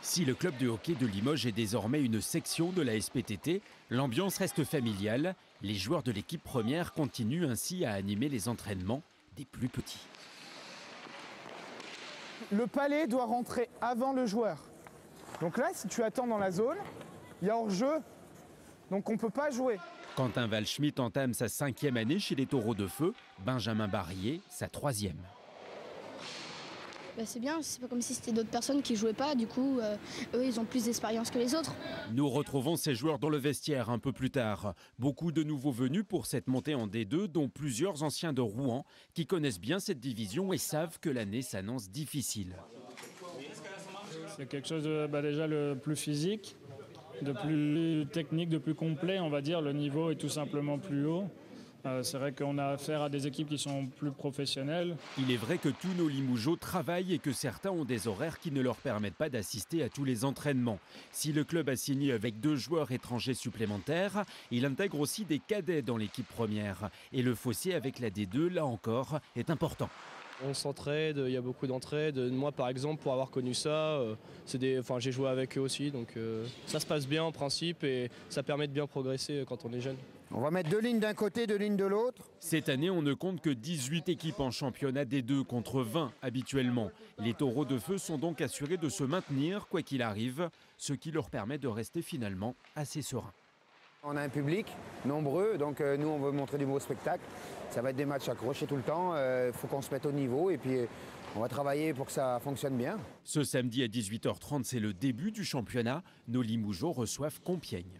Si le club de hockey de Limoges est désormais une section de la SPTT, l'ambiance reste familiale. Les joueurs de l'équipe première continuent ainsi à animer les entraînements des plus petits. Le palais doit rentrer avant le joueur. Donc là, si tu attends dans la zone, il y a hors-jeu, donc on ne peut pas jouer. Quentin Waldschmidt entame sa 5e année chez les Taureaux de Feu, Benjamin Barrier sa 3e. C'est bien, c'est pas comme si c'était d'autres personnes qui jouaient pas, du coup, eux ils ont plus d'expérience que les autres. Nous retrouvons ces joueurs dans le vestiaire un peu plus tard. Beaucoup de nouveaux venus pour cette montée en D2, dont plusieurs anciens de Rouen qui connaissent bien cette division et savent que l'année s'annonce difficile. C'est quelque chose de déjà le plus physique, de plus technique, de plus complet, on va dire. Le niveau est tout simplement plus haut. C'est vrai qu'on a affaire à des équipes qui sont plus professionnelles. Il est vrai que tous nos Limougeaux travaillent et que certains ont des horaires qui ne leur permettent pas d'assister à tous les entraînements. Si le club a signé avec 2 joueurs étrangers supplémentaires, il intègre aussi des cadets dans l'équipe première. Et le fossé avec la D2, là encore, est important. On s'entraide, il y a beaucoup d'entraide. Moi par exemple, pour avoir connu ça, j'ai joué avec eux aussi, donc ça se passe bien en principe et ça permet de bien progresser quand on est jeune. On va mettre 2 lignes d'un côté, 2 lignes de l'autre. Cette année, on ne compte que 18 équipes en championnat D2 contre 20 habituellement. Les Taureaux de Feu sont donc assurés de se maintenir quoi qu'il arrive, ce qui leur permet de rester finalement assez sereins. On a un public nombreux, donc nous on veut montrer du beau spectacle. Ça va être des matchs accrochés tout le temps, il faut qu'on se mette au niveau et puis on va travailler pour que ça fonctionne bien. Ce samedi à 18h30, c'est le début du championnat. Nos Limougeaux reçoivent Compiègne.